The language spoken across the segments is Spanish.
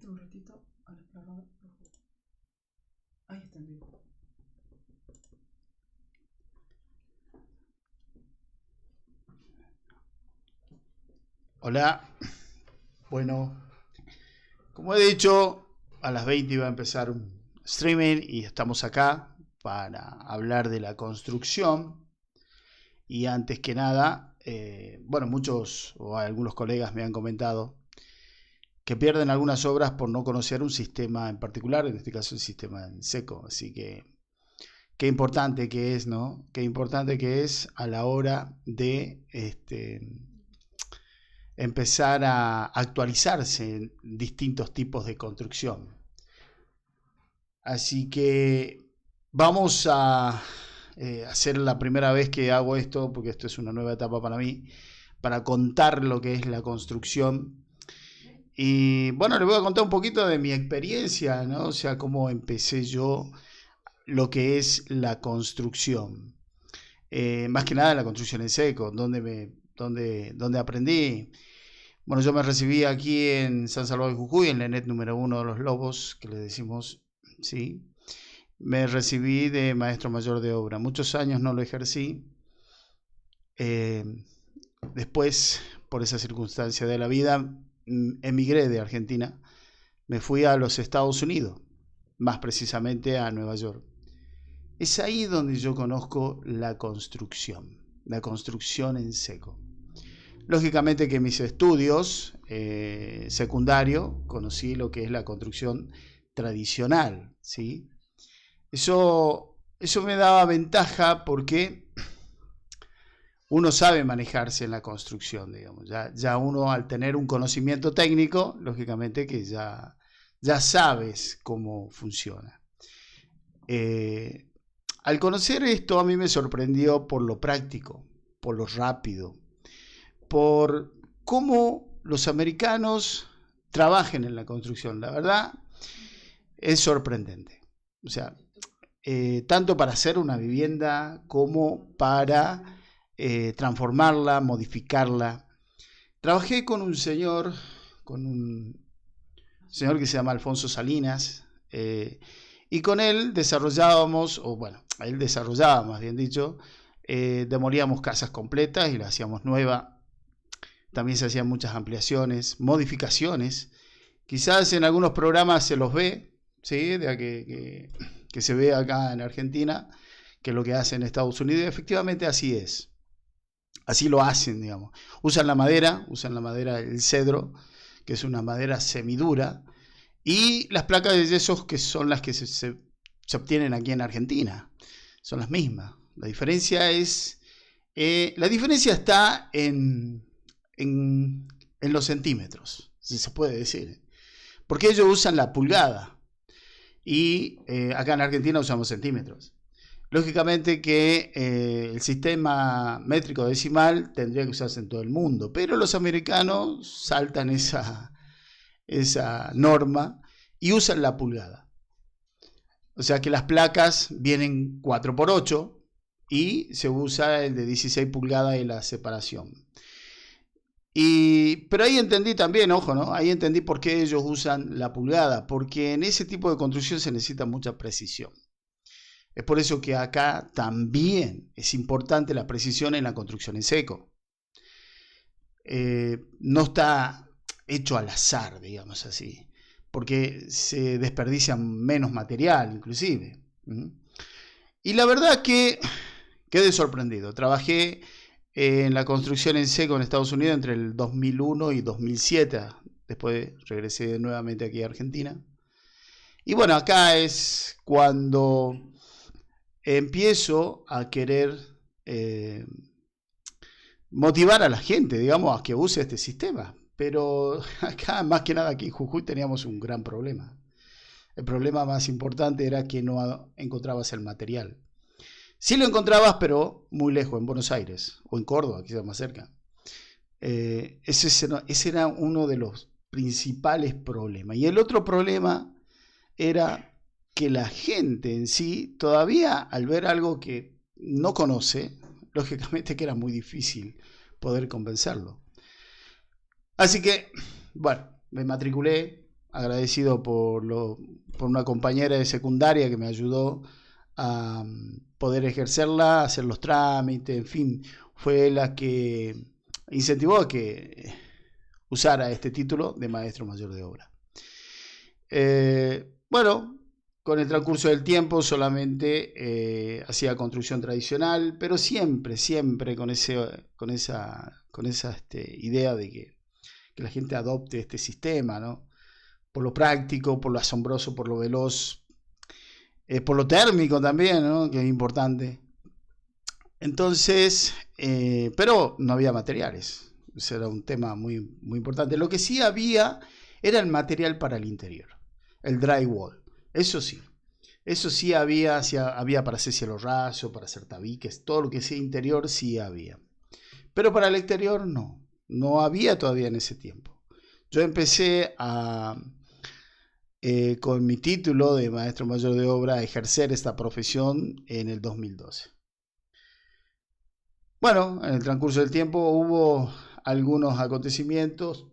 Entro un ratito al explorador. Ahí está en vivo. Hola, bueno, como he dicho, a las 20 iba a empezar un streaming y estamos acá para hablar de la construcción. Y antes que nada, bueno, muchos o algunos colegas me han comentado que pierden algunas obras por no conocer un sistema en particular, en este caso el sistema en seco. Así que qué importante que es, ¿no? Qué importante que es a la hora de empezar a actualizarse en distintos tipos de construcción. Así que vamos a hacer la primera vez que hago esto, porque esto es una nueva etapa para mí, para contar lo que es la construcción. Y bueno, les voy a contar un poquito de mi experiencia, ¿no? O sea, cómo empecé yo lo que es la construcción. Más que nada la construcción en seco, donde aprendí. Bueno, yo me recibí aquí en San Salvador de Jujuy, en la ENET número 1 de los Lobos, que le decimos, sí. Me recibí de maestro mayor de obra. Muchos años no lo ejercí. Después, por esa circunstancia de la vida, emigré de Argentina. Me fui a los Estados Unidos, más precisamente a Nueva York. Es ahí donde yo conozco la construcción en seco. Lógicamente que en mis estudios secundarios conocí lo que es la construcción tradicional, ¿sí? Eso me daba ventaja porque uno sabe manejarse en la construcción, digamos. Ya uno al tener un conocimiento técnico, lógicamente que ya sabes cómo funciona. Al conocer esto a mí me sorprendió por lo práctico, por lo rápido, por cómo los americanos trabajan en la construcción. La verdad es sorprendente. O sea, tanto para hacer una vivienda como para transformarla, modificarla. Trabajé con un señor que se llama Alfonso Salinas, y con él desarrollábamos, o bueno, él desarrollaba más bien dicho, demolíamos casas completas y las hacíamos nuevas. También se hacían muchas ampliaciones, modificaciones. Quizás en algunos programas se los ve, ¿sí? Que se ve acá en Argentina, que es lo que hacen en Estados Unidos. Y efectivamente así es. Así lo hacen, digamos. Usan la madera, el cedro, que es una madera semidura, y las placas de yesos, que son las que se obtienen aquí en Argentina. Son las mismas. La diferencia está en los centímetros, si se puede decir. Porque ellos usan la pulgada y acá en Argentina usamos centímetros. Lógicamente que el sistema métrico decimal tendría que usarse en todo el mundo, pero los americanos saltan esa norma y usan la pulgada. O sea que las placas vienen 4x8 y se usa el de 16 pulgadas y la separación. Pero ahí entendí también, ojo, ¿no? Ahí entendí por qué ellos usan la pulgada, porque en ese tipo de construcción se necesita mucha precisión. Es por eso que acá también es importante la precisión en la construcción en seco. No está hecho al azar, digamos así, porque se desperdicia menos material, inclusive. Y la verdad que quedé sorprendido. Trabajé en la construcción en seco en Estados Unidos entre el 2001 y 2007. Después regresé nuevamente aquí a Argentina. Y bueno, acá es cuando empiezo a querer motivar a la gente, digamos, a que use este sistema. Pero acá, más que nada, aquí en Jujuy teníamos un gran problema. El problema más importante era que no encontrabas el material. Sí lo encontrabas, pero muy lejos, en Buenos Aires o en Córdoba, quizás más cerca. Ese era uno de los principales problemas. Y el otro problema era que la gente en sí, todavía al ver algo que no conoce, lógicamente que era muy difícil poder convencerlo. Así que, bueno, me matriculé agradecido por una compañera de secundaria que me ayudó a poder ejercerla, hacer los trámites, en fin, fue la que incentivó a que usara este título de maestro mayor de obra. Bueno, con el transcurso del tiempo solamente hacía construcción tradicional, pero siempre con esa idea de que la gente adopte este sistema, ¿no? Por lo práctico, por lo asombroso, por lo veloz, por lo térmico también, ¿no? Que es importante. Entonces, pero no había materiales. Ese era un tema muy, muy importante. Lo que sí había era el material para el interior, el drywall. Eso sí había para hacer cielo raso, para hacer tabiques, todo lo que sea interior sí había. Pero para el exterior no había todavía en ese tiempo. Yo empecé con mi título de maestro mayor de obra a ejercer esta profesión en el 2012. Bueno, en el transcurso del tiempo hubo algunos acontecimientos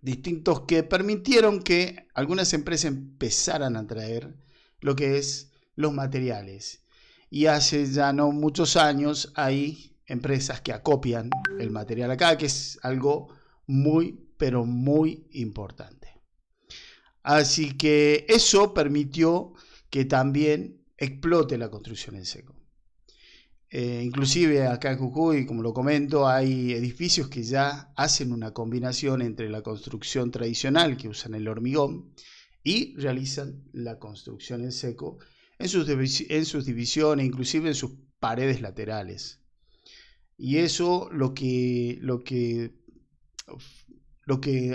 distintos que permitieron que algunas empresas empezaran a traer lo que es los materiales. Y hace ya no muchos años hay empresas que acopian el material acá, que es algo muy, pero muy importante. Así que eso permitió que también explote la construcción en seco. Inclusive acá en Jujuy, como lo comento, hay edificios que ya hacen una combinación entre la construcción tradicional, que usan el hormigón, y realizan la construcción en seco en sus divisiones, inclusive en sus paredes laterales. Y eso lo que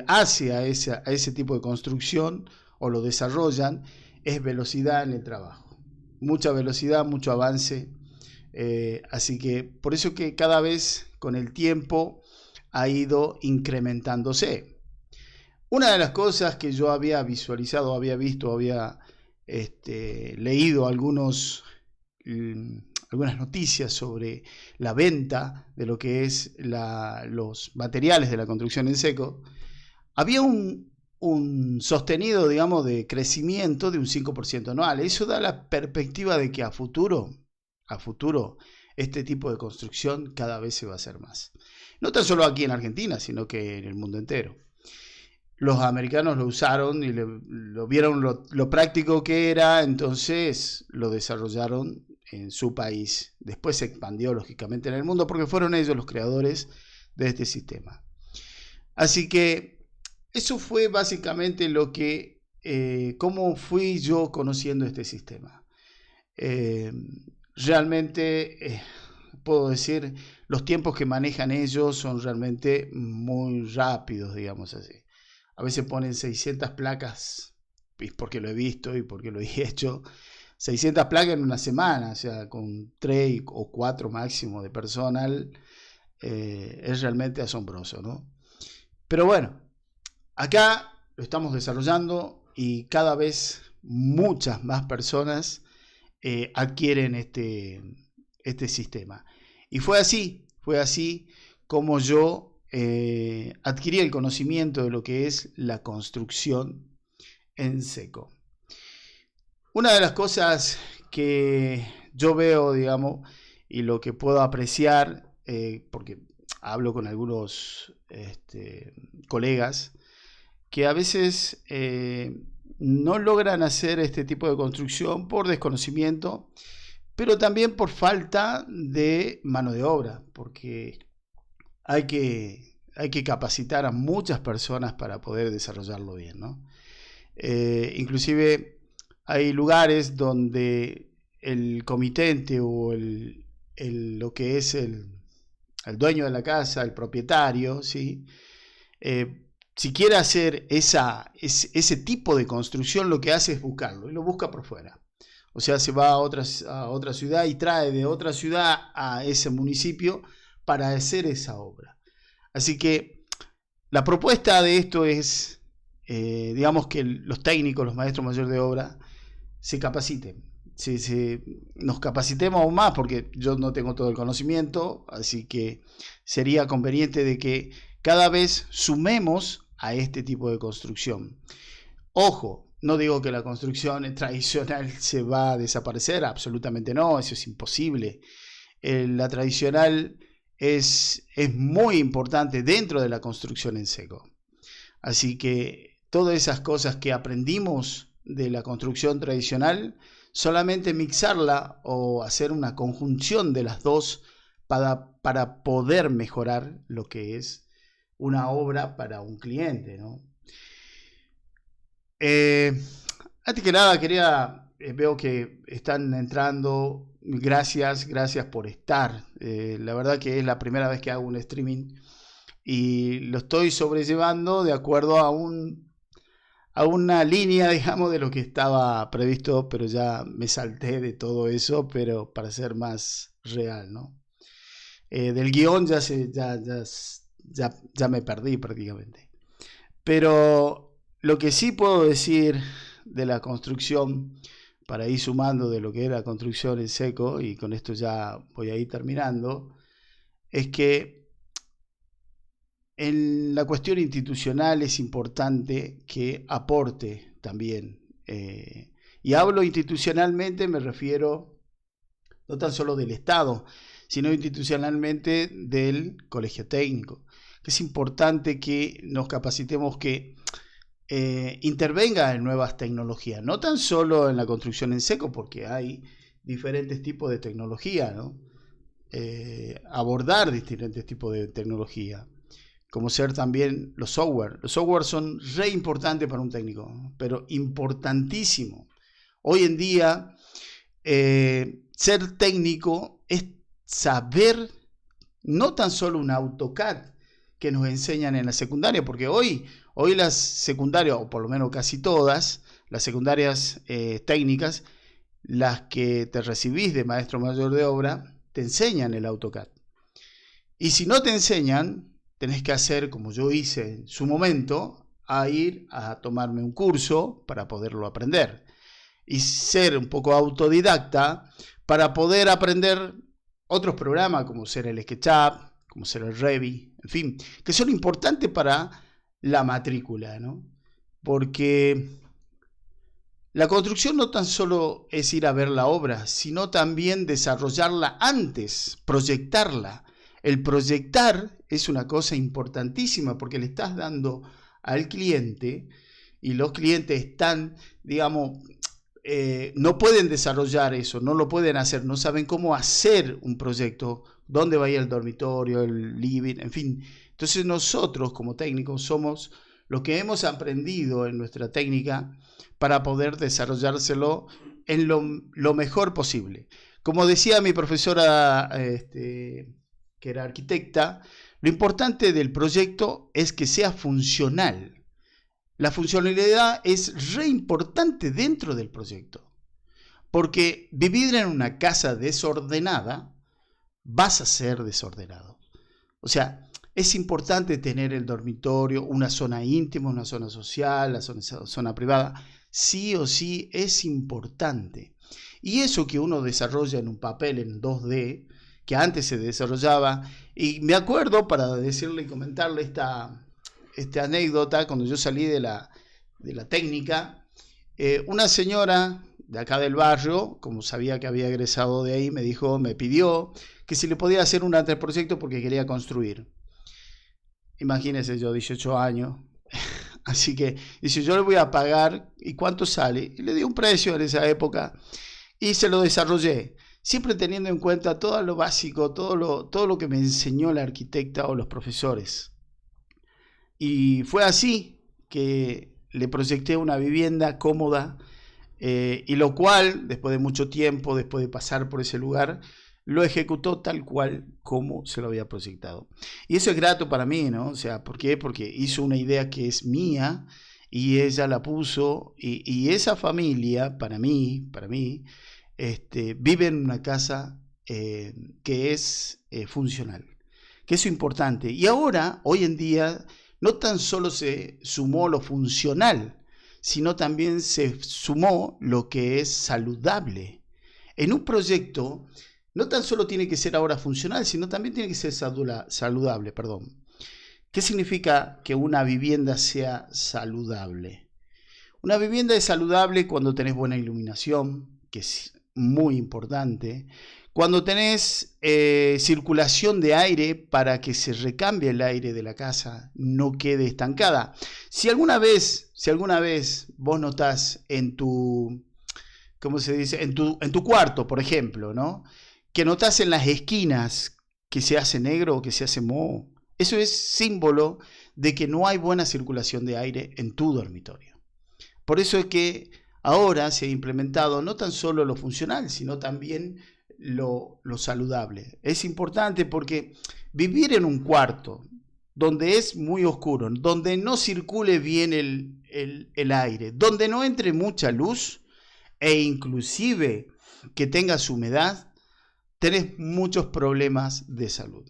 hace a ese tipo de construcción, o lo desarrollan, es velocidad en el trabajo. Mucha velocidad, mucho avance. Así que por eso que cada vez con el tiempo ha ido incrementándose. Una de las cosas que yo había visualizado, había visto, había leído algunas noticias sobre la venta de lo que es los materiales de la construcción en seco, había un sostenido, digamos, de crecimiento de un 5% anual. Eso da la perspectiva de que a futuro este tipo de construcción cada vez se va a hacer más. No tan solo aquí en Argentina, sino que en el mundo entero. Los americanos lo usaron y lo vieron lo práctico que era, entonces lo desarrollaron en su país. Después se expandió lógicamente en el mundo porque fueron ellos los creadores de este sistema. Así que eso fue básicamente cómo fui yo conociendo este sistema. Realmente puedo decir, los tiempos que manejan ellos son realmente muy rápidos, digamos así. A veces ponen 600 placas, porque lo he visto y porque lo he hecho, 600 placas en una semana, o sea, con 3 o 4 máximo de personal, es realmente asombroso, ¿no? Pero bueno, acá lo estamos desarrollando y cada vez muchas más personas adquieren este sistema. Y fue así como yo adquirí el conocimiento de lo que es la construcción en seco. Una de las cosas que yo veo, digamos, y lo que puedo apreciar, porque hablo con algunos colegas, que a veces no logran hacer este tipo de construcción por desconocimiento, pero también por falta de mano de obra, porque hay que capacitar a muchas personas para poder desarrollarlo bien, ¿no? Inclusive hay lugares donde el comitente o lo que es el dueño de la casa, el propietario, ¿sí? Si quiere hacer ese tipo de construcción, lo que hace es buscarlo, y lo busca por fuera. O sea, se va a otra ciudad y trae de otra ciudad a ese municipio para hacer esa obra. Así que la propuesta de esto es, digamos, que los técnicos, los maestros mayores de obra, se capaciten. Nos capacitemos aún más, porque yo no tengo todo el conocimiento, así que sería conveniente de que cada vez sumemos a este tipo de construcción. Ojo, no digo que la construcción tradicional se va a desaparecer, absolutamente no, eso es imposible. La tradicional es muy importante dentro de la construcción en seco. Así que todas esas cosas que aprendimos de la construcción tradicional, solamente mixarla o hacer una conjunción de las dos para poder mejorar lo que es una obra para un cliente, ¿no? Antes que nada veo que están entrando, gracias por estar. La verdad que es la primera vez que hago un streaming y lo estoy sobrellevando de acuerdo a una línea, digamos, de lo que estaba previsto, pero ya me salté de todo eso, pero para ser más real, ¿no? Del guión ya me perdí prácticamente. Pero lo que sí puedo decir de la construcción, para ir sumando de lo que era construcción en seco, y con esto ya voy a ir terminando, es que en la cuestión institucional es importante que aporte también. Y hablo institucionalmente, me refiero no tan solo del Estado, sino institucionalmente del colegio técnico. Es importante que nos capacitemos, que intervenga en nuevas tecnologías, no tan solo en la construcción en seco, porque hay diferentes tipos de tecnología, ¿no? Abordar diferentes tipos de tecnología, como ser también los software. Los software son re importantes para un técnico, pero importantísimo. Hoy en día, ser técnico es saber no tan solo un AutoCAD que nos enseñan en la secundaria, porque hoy las secundarias, o por lo menos casi todas, las secundarias técnicas, las que te recibís de maestro mayor de obra, te enseñan el AutoCAD. Y si no te enseñan, tenés que hacer, como yo hice en su momento, a ir a tomarme un curso para poderlo aprender. Y ser un poco autodidacta para poder aprender otros programas, como ser el SketchUp, como ser el Revit, en fin, que son importantes para la matrícula, ¿no? Porque la construcción no tan solo es ir a ver la obra, sino también desarrollarla antes, proyectarla. El proyectar es una cosa importantísima porque le estás dando al cliente, y los clientes están, digamos, no pueden desarrollar eso, no lo pueden hacer, no saben cómo hacer un proyecto, dónde va a ir el dormitorio, el living, en fin. Entonces nosotros como técnicos somos lo que hemos aprendido en nuestra técnica para poder desarrollárselo en lo mejor posible. Como decía mi profesora, que era arquitecta, lo importante del proyecto es que sea funcional. La funcionalidad es re importante dentro del proyecto, porque vivir en una casa desordenada, vas a ser desordenado. O sea, es importante tener el dormitorio, una zona íntima, una zona social, la zona privada. Sí o sí es importante. Y eso que uno desarrolla en un papel en 2D, que antes se desarrollaba, y me acuerdo, para decirle y comentarle esta anécdota, cuando yo salí de la técnica, una señora de acá del barrio, como sabía que había egresado de ahí, me pidió que si le podía hacer un anteproyecto porque quería construir. Imagínense, yo 18 años, así que dice, yo le voy a pagar, ¿y cuánto sale? Y le di un precio en esa época y se lo desarrollé, siempre teniendo en cuenta todo lo básico, todo lo que me enseñó la arquitecta o los profesores. Y fue así que le proyecté una vivienda cómoda, y lo cual, después de mucho tiempo, después de pasar por ese lugar, lo ejecutó tal cual como se lo había proyectado. Y eso es grato para mí, ¿no? O sea, ¿por qué? Porque hizo una idea que es mía y ella la puso, y esa familia, para mí, vive en una casa que es funcional, que es importante. Y ahora, hoy en día, no tan solo se sumó lo funcional, sino también se sumó lo que es saludable. En un proyecto no tan solo tiene que ser ahora funcional, sino también tiene que ser saludable. ¿Qué significa que una vivienda sea saludable? Una vivienda es saludable cuando tenés buena iluminación, que es muy importante. Cuando tenés circulación de aire para que se recambie el aire de la casa, no quede estancada. Si alguna vez vos notás en tu, ¿cómo se dice? En tu cuarto, por ejemplo, ¿no? Que notás en las esquinas que se hace negro o que se hace moho, eso es símbolo de que no hay buena circulación de aire en tu dormitorio. Por eso es que ahora se ha implementado no tan solo lo funcional, sino también lo saludable. Es importante porque vivir en un cuarto donde es muy oscuro, donde no circule bien el aire, donde no entre mucha luz e inclusive que tengas humedad, tenés muchos problemas de salud,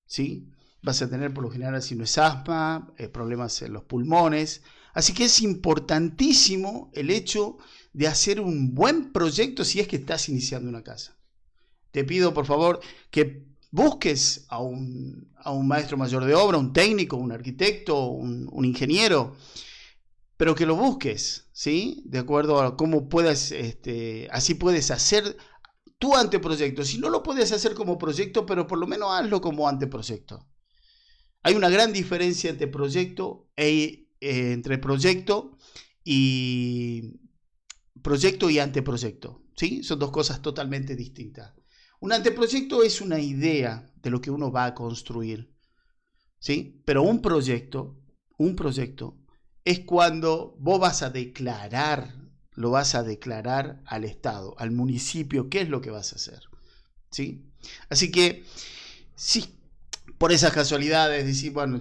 ¿sí? Vas a tener por lo general, si no es asma, problemas en los pulmones. Así que es importantísimo el hecho de hacer un buen proyecto si es que estás iniciando una casa. Te pido por favor que busques a un maestro mayor de obra, un técnico, un arquitecto, un ingeniero, pero que lo busques, ¿sí? De acuerdo a cómo puedas, así puedes hacer tu anteproyecto. Si no lo puedes hacer como proyecto, pero por lo menos hazlo como anteproyecto. Hay una gran diferencia entre proyecto y anteproyecto, ¿sí? Son dos cosas totalmente distintas. Un anteproyecto es una idea de lo que uno va a construir, ¿sí? Pero un proyecto es cuando vos lo vas a declarar al Estado, al municipio, qué es lo que vas a hacer, ¿sí? Así que, sí, por esas casualidades, decir, bueno,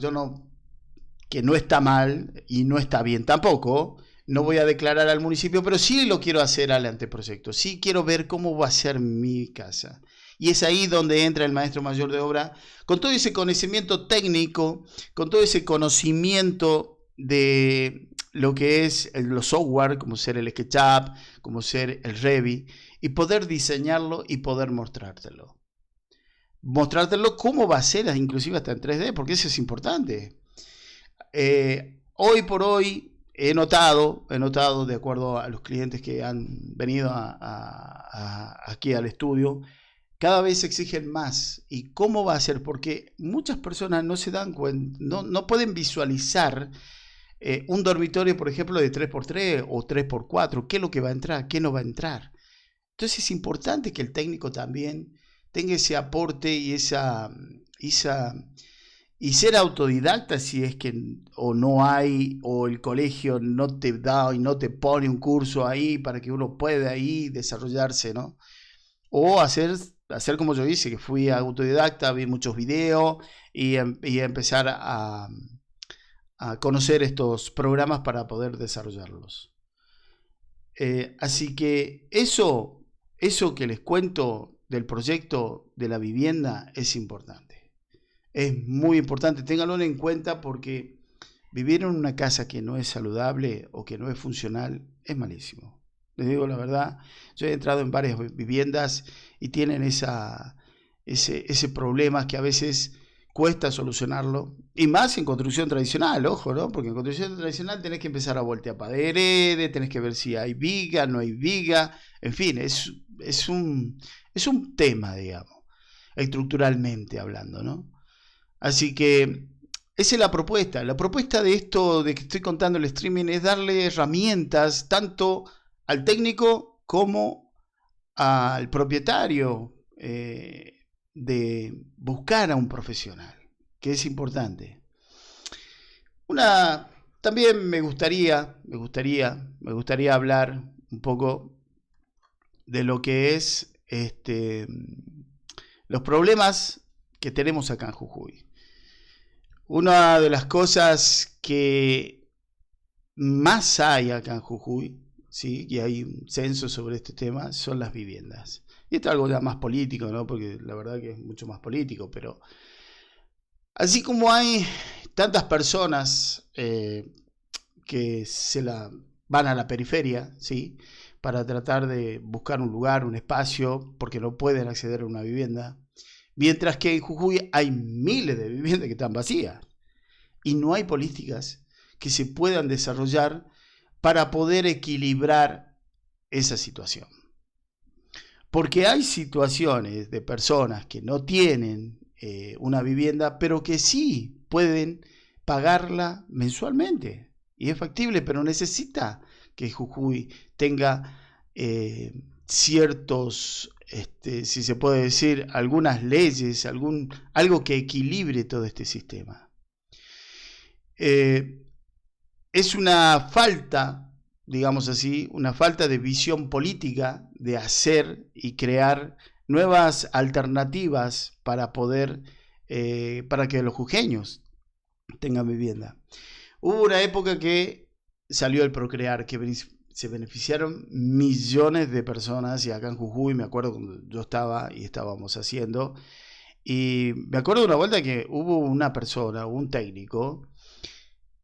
que no está mal y no está bien tampoco, no voy a declarar al municipio, pero sí lo quiero hacer al anteproyecto, sí quiero ver cómo va a ser mi casa. Y es ahí donde entra el maestro mayor de obra, con todo ese conocimiento técnico, con todo ese conocimiento de lo que es los software, como ser el SketchUp, como ser el Revit, y poder diseñarlo y poder mostrártelo. Mostrártelo cómo va a ser, inclusive hasta en 3D, porque eso es importante. Hoy por hoy he notado, de acuerdo a los clientes que han venido aquí al estudio, cada vez se exigen más. ¿Y cómo va a ser? Porque muchas personas no se dan cuenta, no pueden visualizar un dormitorio, por ejemplo, de 3x3 o 3x4, qué es lo que va a entrar, qué no va a entrar. Entonces es importante que el técnico también tenga ese aporte y ser autodidacta si es que o el colegio no te da y no te pone un curso ahí para que uno pueda ahí desarrollarse, ¿no? O hacer como yo hice, que fui autodidacta, vi muchos videos y empezar a conocer estos programas para poder desarrollarlos. Así que eso que les cuento del proyecto de la vivienda es importante. Es muy importante, ténganlo en cuenta porque vivir en una casa que no es saludable o que no es funcional es malísimo. Les digo la verdad, yo he entrado en varias viviendas y tienen ese problema que a veces cuesta solucionarlo, y más en construcción tradicional, ojo, ¿no? Porque en construcción tradicional tenés que empezar a voltear paredes, tenés que ver si hay viga, no hay viga, en fin, es un tema, digamos, estructuralmente hablando, ¿no? Así que esa es la propuesta. La propuesta de esto de que estoy contando el streaming es darle herramientas tanto al técnico como al propietario, de buscar a un profesional, que es importante. También me gustaría hablar un poco de lo que es los problemas que tenemos acá en Jujuy. Una de las cosas que más hay acá en Jujuy, ¿sí? Y hay un censo sobre este tema, son las viviendas. Y esto es algo ya más político, ¿no? Porque la verdad que es mucho más político, pero así como hay tantas personas que van a la periferia, ¿sí? Para tratar de buscar un lugar, un espacio, porque no pueden acceder a una vivienda, mientras que en Jujuy hay miles de viviendas que están vacías y no hay políticas que se puedan desarrollar para poder equilibrar esa situación. Porque hay situaciones de personas que no tienen una vivienda, pero que sí pueden pagarla mensualmente. Y es factible, pero necesita que Jujuy tenga ciertos, si se puede decir, algunas leyes, algo que equilibre todo este sistema. Es una falta, digamos así, una falta de visión política de hacer y crear nuevas alternativas para poder, para que los jujeños tengan vivienda. Hubo una época que salió el Procrear, que se beneficiaron millones de personas, y acá en Jujuy me acuerdo cuando yo estaba y estábamos haciendo, y me acuerdo de una vuelta que hubo una persona, un técnico,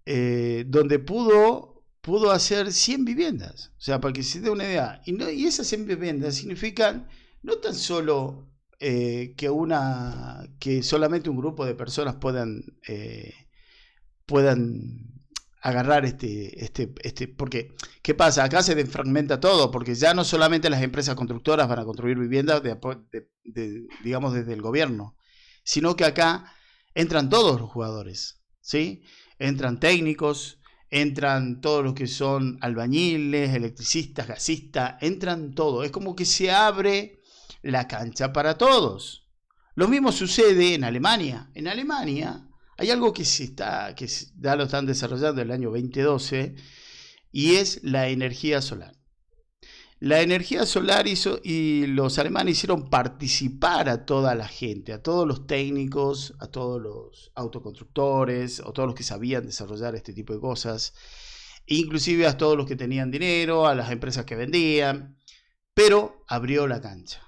donde pudo hacer 100 viviendas, o sea, para que se dé una idea, y esas 100 viviendas significan no tan solo que solamente un grupo de personas puedan agarrar porque ¿qué pasa? Acá se desfragmenta todo, porque ya no solamente las empresas constructoras van a construir viviendas digamos desde el gobierno, sino que acá entran todos los jugadores, ¿sí? Entran técnicos, entran todos los que son albañiles, electricistas, gasistas, entran todos. Es como que se abre la cancha para todos. Lo mismo sucede en Alemania. En Alemania hay algo que ya lo están desarrollando en el año 2012, y es la energía solar. La energía solar y los alemanes hicieron participar a toda la gente, a todos los técnicos, a todos los autoconstructores, o todos los que sabían desarrollar este tipo de cosas, inclusive a todos los que tenían dinero, a las empresas que vendían, pero abrió la cancha.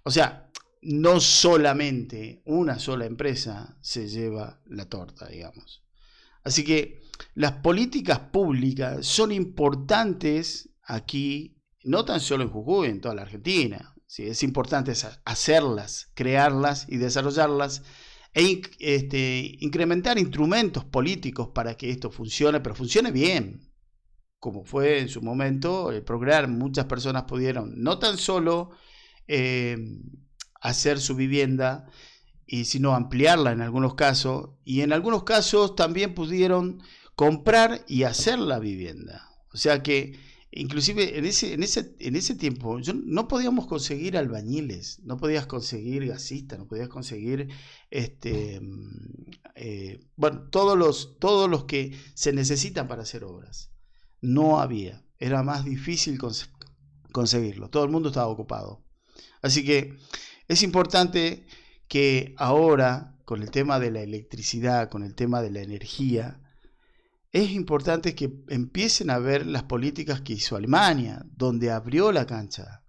O sea, no solamente una sola empresa se lleva la torta, digamos. Así que las políticas públicas son importantes aquí, no tan solo en Jujuy, en toda la Argentina. ¿Sí? Es importante hacerlas, crearlas y desarrollarlas, e incrementar instrumentos políticos para que esto funcione, pero funcione bien. Como fue en su momento el Procrear, muchas personas pudieron no tan solo hacer su vivienda, sino ampliarla en algunos casos, y en algunos casos también pudieron comprar y hacer la vivienda. O sea que inclusive en ese tiempo no podíamos conseguir albañiles, no podías conseguir gasistas, no podías conseguir todos los que se necesitan para hacer obras. No había, era más difícil conseguirlo, todo el mundo estaba ocupado. Así que es importante que ahora, con el tema de la electricidad, con el tema de la energía, es importante que empiecen a ver las políticas que hizo Alemania, donde abrió la cancha.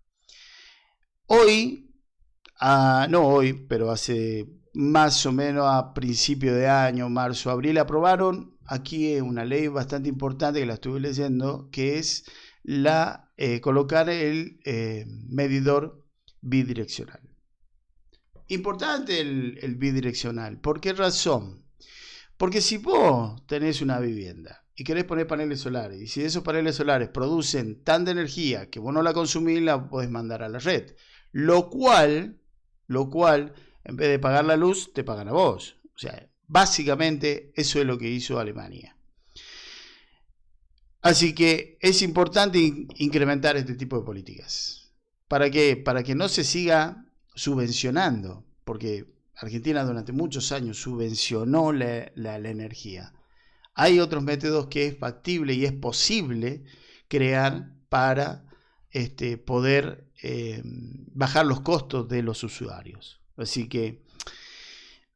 Pero hace más o menos a principio de año, marzo, abril, aprobaron aquí una ley bastante importante que la estuve leyendo, que es colocar el medidor bidireccional. Importante el bidireccional. ¿Por qué razón? Porque si vos tenés una vivienda y querés poner paneles solares, y si esos paneles solares producen tanta energía que vos no la consumís, la podés mandar a la red. Lo cual, en vez de pagar la luz, te pagan a vos. O sea, básicamente eso es lo que hizo Alemania. Así que es importante incrementar este tipo de políticas. ¿Para qué? Para que no se siga subvencionando, porque Argentina durante muchos años subvencionó la energía. Hay otros métodos que es factible y es posible crear para poder bajar los costos de los usuarios. Así que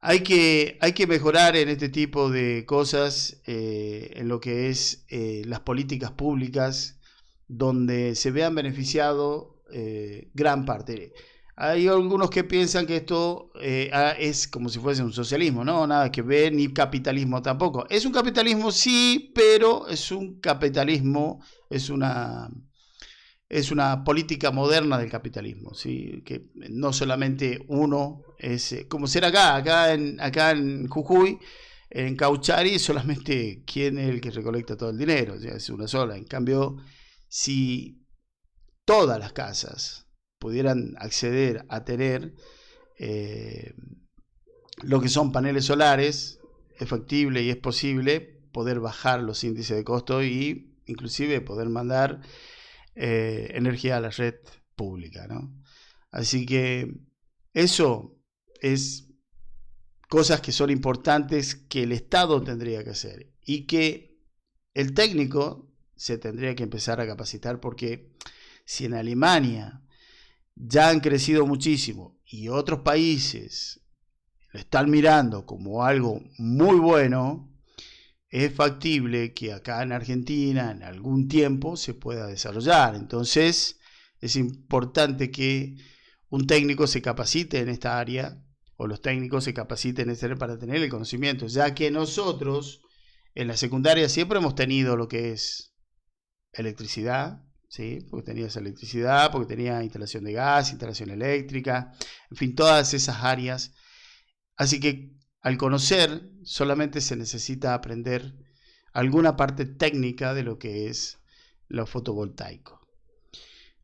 hay que mejorar en este tipo de cosas, en lo que es las políticas públicas, donde se vean beneficiado gran parte. Hay algunos que piensan que esto es como si fuese un socialismo, no, nada que ver, ni capitalismo tampoco. Es un capitalismo, sí, pero es un capitalismo, es una política moderna del capitalismo, ¿sí? Que no solamente uno es, como ser acá en Jujuy, encauchar y solamente quién es el que recolecta todo el dinero, o sea, es una sola. En cambio, si todas las casas pudieran acceder a tener lo que son paneles solares, es factible y es posible poder bajar los índices de costo y inclusive poder mandar energía a la red pública, ¿no? Así que eso es cosas que son importantes que el Estado tendría que hacer y que el técnico se tendría que empezar a capacitar, porque si en Alemania ya han crecido muchísimo y otros países lo están mirando como algo muy bueno, es factible que acá en Argentina en algún tiempo se pueda desarrollar. Entonces es importante que un técnico se capacite en esta área, o los técnicos se capaciten en esta área para tener el conocimiento, ya que nosotros en la secundaria siempre hemos tenido lo que es electricidad, ¿sí? Porque tenías electricidad, porque tenía instalación de gas, instalación eléctrica, en fin, todas esas áreas. Así que al conocer solamente se necesita aprender alguna parte técnica de lo que es lo fotovoltaico.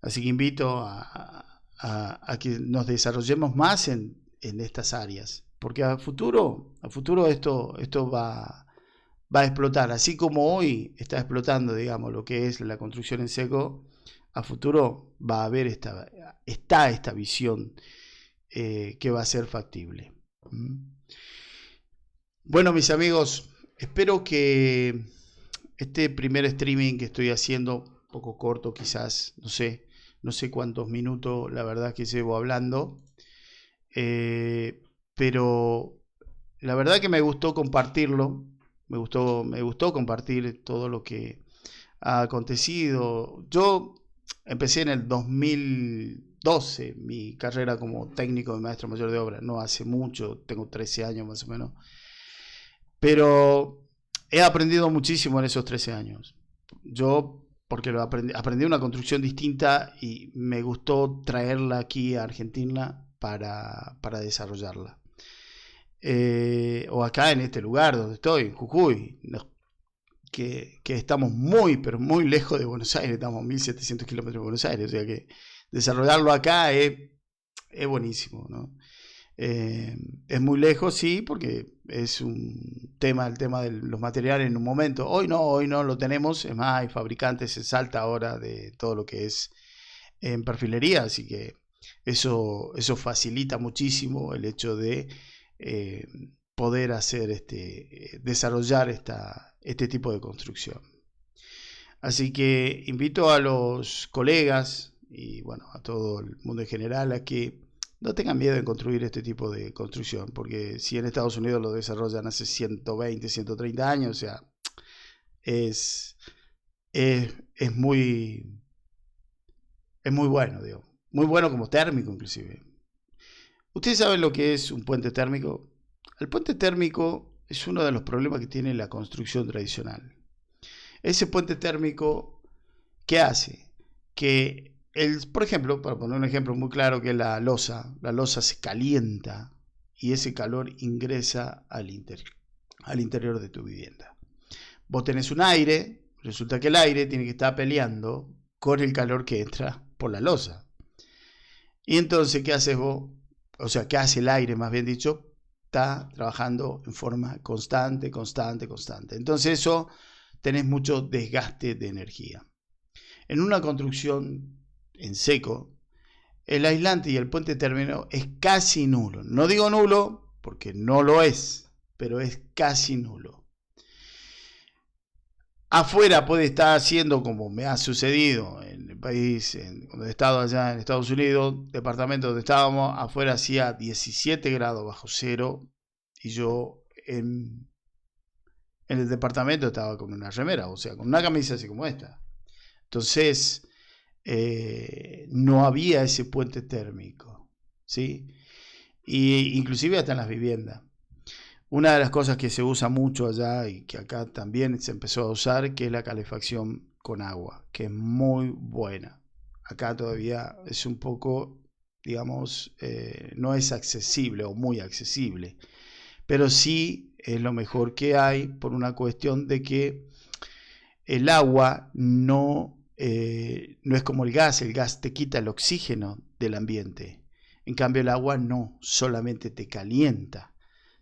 Así que invito a que nos desarrollemos más en estas áreas, porque a futuro esto va a explotar, así como hoy está explotando, digamos, lo que es la construcción en seco. A futuro va a haber esta visión que va a ser factible. Bueno, mis amigos, espero que este primer streaming que estoy haciendo, un poco corto quizás, no sé cuántos minutos la verdad que llevo hablando, pero la verdad que me gustó compartirlo, me gustó compartir todo lo que ha acontecido. Yo empecé en el 2012 mi carrera como técnico de maestro mayor de obra, no hace mucho, tengo 13 años más o menos, pero he aprendido muchísimo en esos 13 años. Yo, porque aprendí una construcción distinta y me gustó traerla aquí a Argentina para desarrollarla. O acá en este lugar donde estoy, en Jujuy, que estamos muy, pero muy lejos de Buenos Aires, estamos a 1700 kilómetros de Buenos Aires, o sea que desarrollarlo acá es buenísimo, ¿no? Es muy lejos, sí, porque es el tema de los materiales en un momento. Hoy no lo tenemos, es más, hay fabricantes en Salta ahora de todo lo que es en perfilería, así que eso facilita muchísimo el hecho de poder hacer desarrollar este tipo de construcción. Así que invito a los colegas y bueno, a todo el mundo en general a que no tengan miedo en construir este tipo de construcción, porque si en Estados Unidos lo desarrollan hace 120, 130 años, o sea, es muy bueno, digo, muy bueno como térmico inclusive. ¿Ustedes saben lo que es un puente térmico? El puente térmico es uno de los problemas que tiene la construcción tradicional. Ese puente térmico, ¿qué hace? Que por ejemplo, para poner un ejemplo muy claro, que la losa se calienta y ese calor ingresa al interior de tu vivienda. Vos tenés un aire, resulta que el aire tiene que estar peleando con el calor que entra por la losa. Y entonces, ¿qué haces vos? O sea, ¿qué hace el aire, más bien dicho? Está trabajando en forma constante. Entonces eso, tenés mucho desgaste de energía. En una construcción en seco, el aislante y el puente térmico es casi nulo. No digo nulo porque no lo es, pero es casi nulo. Afuera puede estar haciendo, como me ha sucedido en el país, cuando he estado allá en Estados Unidos, departamento donde estábamos, afuera hacía 17 grados bajo cero y yo en el departamento estaba con una remera, o sea, con una camisa así como esta. Entonces, no había ese puente térmico, ¿sí? Y inclusive hasta en las viviendas. Una de las cosas que se usa mucho allá y que acá también se empezó a usar, que es la calefacción con agua, que es muy buena. Acá todavía es un poco, digamos, no es accesible o muy accesible, pero sí es lo mejor que hay por una cuestión de que el agua no es como el gas te quita el oxígeno del ambiente. En cambio el agua no, solamente te calienta,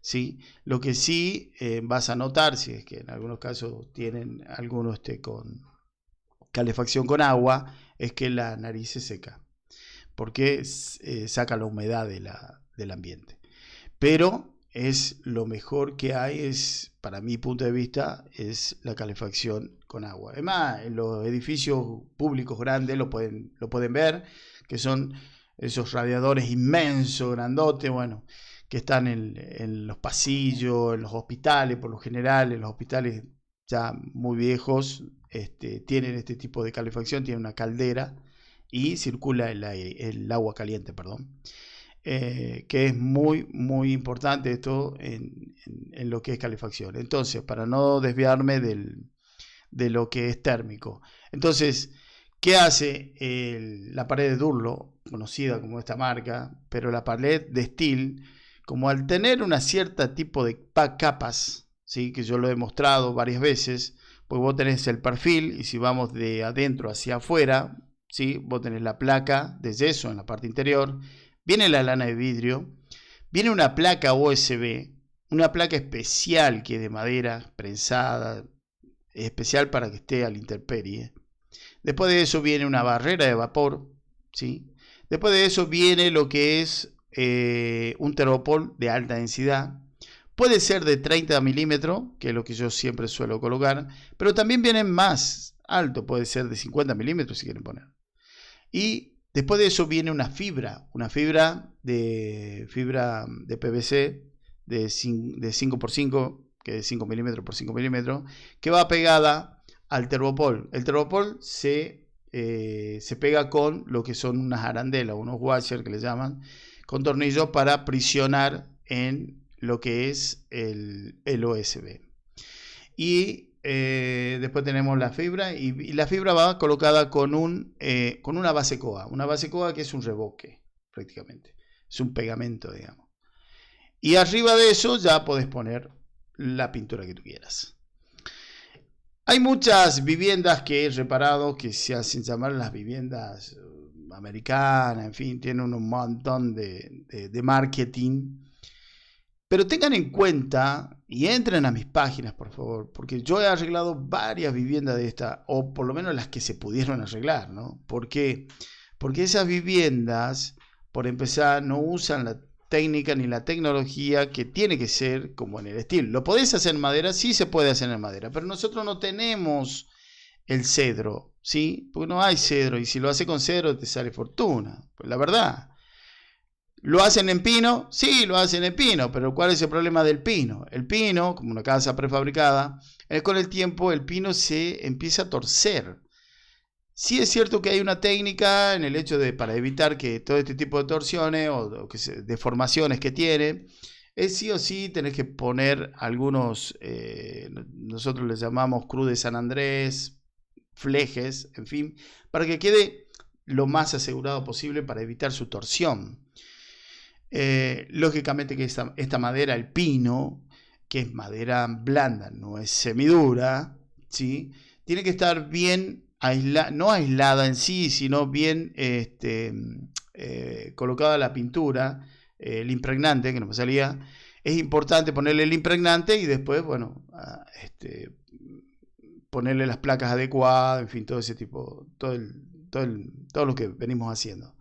¿sí? Lo que sí vas a notar, si es que en algunos casos tienen algunos con calefacción con agua, es que la nariz se seca, porque saca la humedad del ambiente. Pero es lo mejor que hay, para mi punto de vista, es la calefacción con agua. Además, en los edificios públicos grandes lo pueden ver, que son esos radiadores inmensos, grandotes, bueno, que están en los pasillos, en los hospitales, por lo general, en los hospitales ya muy viejos, tienen este tipo de calefacción, tienen una caldera y circula el agua caliente, perdón. Que es muy muy importante esto en lo que es calefacción. Entonces, para no desviarme de lo que es térmico, entonces, ¿qué hace la pared de Durlo, conocida como esta marca, pero la pared de Stihl, como al tener una cierta tipo de capas, ¿sí? Que yo lo he mostrado varias veces, pues vos tenés el perfil y si vamos de adentro hacia afuera, ¿sí? Vos tenés la placa de yeso en la parte interior, viene la lana de vidrio, viene una placa USB, una placa especial que es de madera prensada, especial para que esté a la intemperie. Después de eso viene una barrera de vapor, ¿sí? Después de eso viene lo que es un termopol de alta densidad. Puede ser de 30 milímetros, que es lo que yo siempre suelo colocar, pero también vienen más alto, puede ser de 50 milímetros si quieren poner. Y después de eso viene una fibra de PVC de 5x5, que es 5 milímetros por 5 milímetros, que va pegada al termopol. El termopol se pega con lo que son unas arandelas, unos washers que le llaman, con tornillos para aprisionar en lo que es el USB. Y después tenemos la fibra y la fibra va colocada con una base coa. Una base coa que es un revoque, prácticamente. Es un pegamento, digamos. Y arriba de eso ya podés poner la pintura que tú quieras. Hay muchas viviendas que he reparado que se hacen llamar las viviendas americanas, en fin, tienen un montón de marketing. Pero tengan en cuenta y entren a mis páginas, por favor, porque yo he arreglado varias viviendas de esta, o por lo menos las que se pudieron arreglar, ¿no? ¿Por qué? Porque esas viviendas, por empezar, no usan la técnica ni la tecnología que tiene que ser como en el estilo. ¿Lo podés hacer en madera? Sí se puede hacer en madera, pero nosotros no tenemos el cedro, ¿sí? Porque no hay cedro, y si lo hace con cedro te sale fortuna, pues la verdad. ¿Lo hacen en pino? Sí, lo hacen en pino, pero ¿cuál es el problema del pino? El pino, como una casa prefabricada, con el tiempo el pino se empieza a torcer. Sí es cierto que hay una técnica en el hecho para evitar que todo este tipo de torsiones o deformaciones que tiene, es sí o sí tenés que poner algunos, nosotros les llamamos cruz de San Andrés, flejes, en fin, para que quede lo más asegurado posible para evitar su torsión. Lógicamente que esta madera, el pino, que es madera blanda, no es semidura, ¿sí? Tiene que estar bien aislada, no aislada en sí, sino bien colocada la pintura, el impregnante, que no me salía. Es importante ponerle el impregnante y después, bueno, ponerle las placas adecuadas, en fin, todo ese tipo, todo lo que venimos haciendo.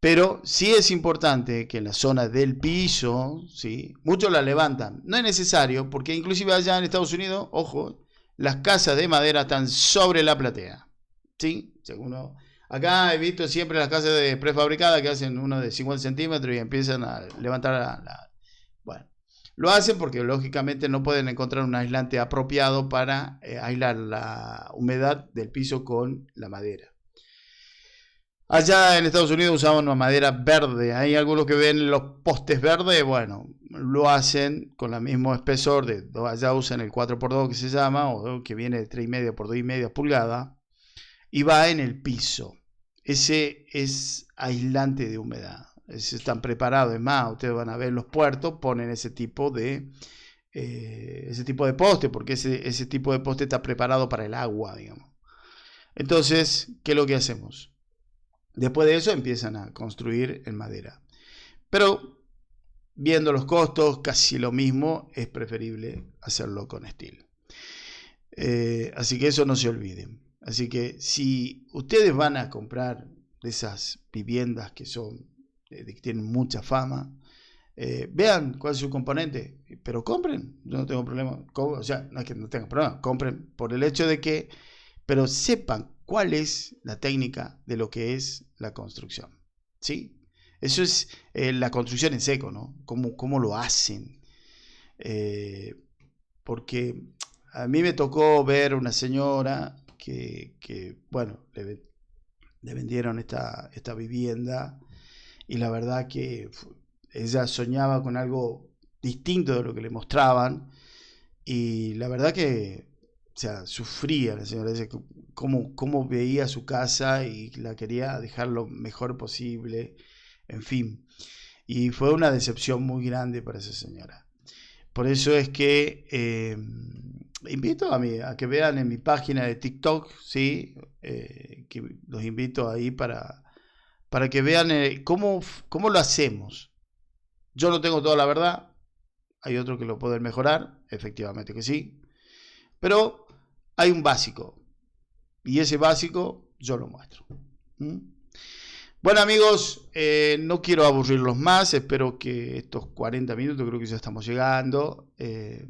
Pero sí es importante que en la zona del piso, ¿sí? Muchos la levantan. No es necesario, porque inclusive allá en Estados Unidos, ojo, las casas de madera están sobre la platea, ¿sí? Acá he visto siempre las casas prefabricadas que hacen uno de 50 centímetros y empiezan a levantar Bueno, lo hacen porque lógicamente no pueden encontrar un aislante apropiado para aislar la humedad del piso con la madera. Allá en Estados Unidos usaban una madera verde. Hay algunos que ven los postes verdes, bueno, lo hacen con el mismo espesor allá usan el 4x2 que se llama, o que viene de 3,5 por 2,5 pulgadas, y va en el piso. Ese es aislante de humedad. Están preparados, es más, ustedes van a ver los puertos, ponen ese tipo de ese tipo de poste, porque ese tipo de poste está preparado para el agua, digamos. Entonces, ¿qué es lo que hacemos? Después de eso empiezan a construir en madera. Pero, viendo los costos, casi lo mismo, es preferible hacerlo con steel. Así que eso no se olviden. Así que si ustedes van a comprar de esas viviendas que tienen mucha fama, vean cuál es su componente, pero compren, yo no tengo problema, o sea, no es que no tengan problema, compren por el hecho de que, pero sepan cuál es la técnica de lo que es la construcción, ¿sí? Eso es la construcción en seco, ¿no? ¿Cómo lo hacen? Porque a mí me tocó ver una señora que bueno, le vendieron esta vivienda y la verdad que ella soñaba con algo distinto de lo que le mostraban y la verdad que, o sea, sufría la señora, cómo veía su casa y la quería dejar lo mejor posible, en fin, y fue una decepción muy grande para esa señora. Por eso es que invito a que vean en mi página de TikTok, ¿sí? Que los invito ahí para que vean cómo lo hacemos. Yo no tengo toda la verdad, hay otros que lo pueden mejorar, efectivamente que sí, pero hay un básico, y ese básico yo lo muestro. Bueno amigos, no quiero aburrirlos más, espero que estos 40 minutos, creo que ya estamos llegando, les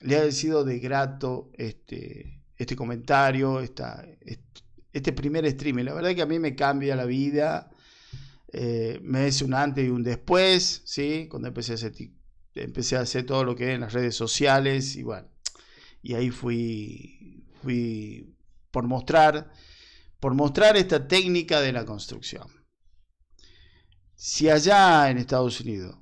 haya sido de grato este comentario, este primer streaming. La verdad que a mí me cambia la vida, me es un antes y un después, ¿sí? Cuando empecé a hacer todo lo que es en las redes sociales y bueno, y ahí fui por mostrar esta técnica de la construcción. Si allá en Estados Unidos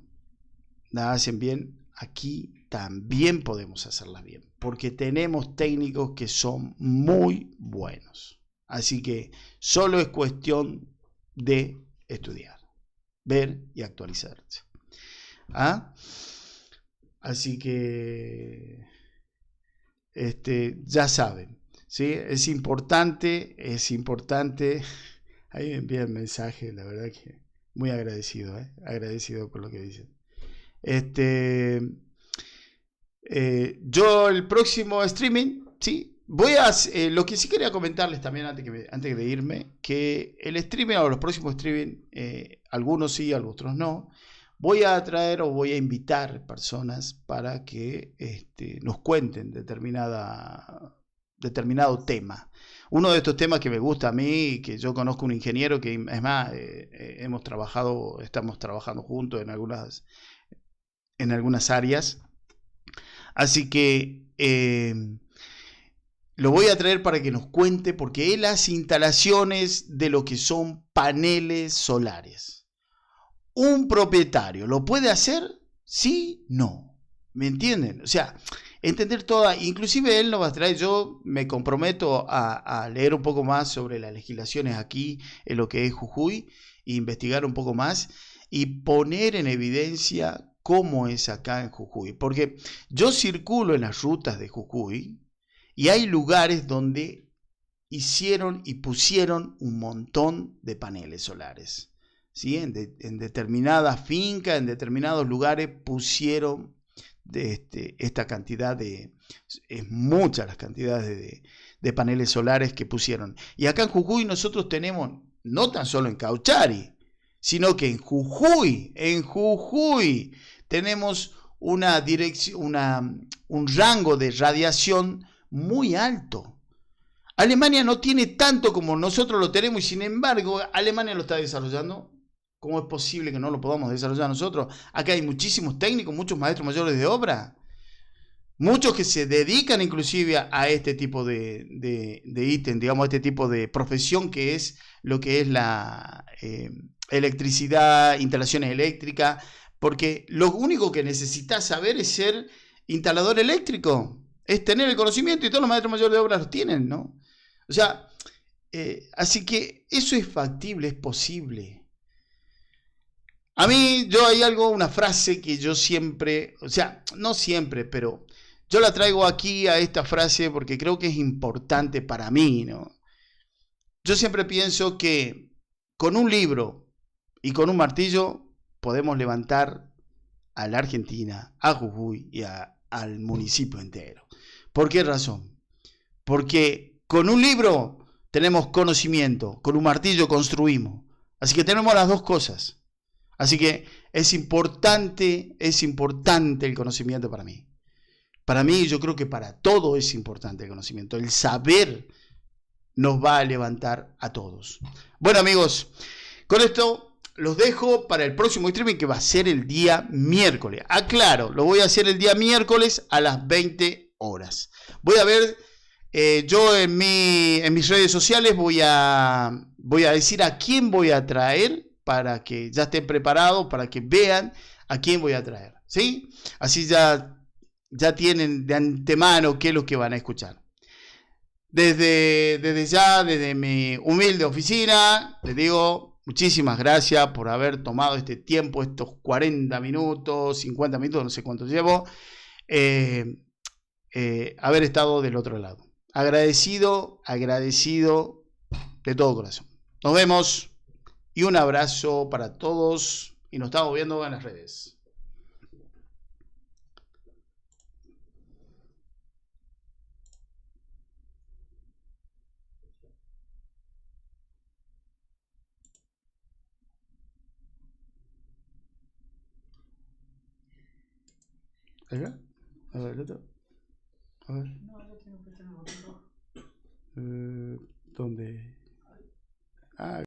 la hacen bien, aquí también podemos hacerla bien, porque tenemos técnicos que son muy buenos. Así que solo es cuestión de estudiar, ver y actualizarse. Así que ya saben, ¿sí? Es importante. Ahí me envían mensajes, la verdad que muy agradecido, agradecido por lo que dicen. Yo el próximo streaming, sí, voy a lo que sí quería comentarles también antes de irme, que el streaming o los próximos streaming, algunos sí, otros no, voy a traer o voy a invitar personas para que nos cuenten determinado tema. Uno de estos temas que me gusta a mí, que yo conozco un ingeniero que es más, estamos trabajando juntos en algunas áreas. Así que lo voy a traer para que nos cuente, porque él hace instalaciones de lo que son paneles solares. ¿Un propietario lo puede hacer? ¿Sí? No. ¿Me entienden? O sea, entender toda, inclusive él nos va a traer, yo me comprometo a leer un poco más sobre las legislaciones aquí en lo que es Jujuy, e investigar un poco más y poner en evidencia cómo es acá en Jujuy, porque yo circulo en las rutas de Jujuy y hay lugares donde hicieron y pusieron un montón de paneles solares, ¿sí? En determinadas fincas, en determinados lugares pusieron esta cantidad es muchas las cantidades de paneles solares que pusieron. Y acá en Jujuy nosotros tenemos, no tan solo en Cauchari, sino que en Jujuy tenemos un rango de radiación muy alto. Alemania no tiene tanto como nosotros lo tenemos y sin embargo Alemania lo está desarrollando. ¿Cómo es posible que no lo podamos desarrollar nosotros? Acá hay muchísimos técnicos, muchos maestros mayores de obra, muchos que se dedican inclusive a este tipo de ítem, digamos, a este tipo de profesión que es lo que es la electricidad, instalaciones eléctricas, porque lo único que necesitas saber es ser instalador eléctrico, es tener el conocimiento y todos los maestros mayores de obra los tienen, ¿no? O sea, así que eso es factible, es posible. A mí, hay una frase que yo siempre, o sea, no siempre, pero yo la traigo aquí a esta frase porque creo que es importante para mí, ¿no? Yo siempre pienso que con un libro y con un martillo podemos levantar a la Argentina, a Jujuy y al municipio entero. ¿Por qué razón? Porque con un libro tenemos conocimiento, con un martillo construimos. Así que tenemos las dos cosas. Así que es importante el conocimiento para mí. Para mí, yo creo que para todo es importante el conocimiento. El saber nos va a levantar a todos. Bueno, amigos, con esto los dejo para el próximo streaming, que va a ser el día miércoles. Aclaro, lo voy a hacer el día miércoles a las 20 horas. Voy a ver, yo en mis redes sociales voy a decir a quién voy a traer para que ya estén preparados, para que vean a quién voy a traer, ¿sí? Así ya tienen de antemano qué es lo que van a escuchar. Desde mi humilde oficina, les digo muchísimas gracias por haber tomado este tiempo, estos 40 minutos, 50 minutos, no sé cuánto llevo, haber estado del otro lado. Agradecido de todo corazón. Nos vemos y un abrazo para todos y nos estamos viendo en las redes. ¿Acá? A ver, el otro. A ver. No, yo tengo que tener el botón rojo. ¿Dónde? Ah,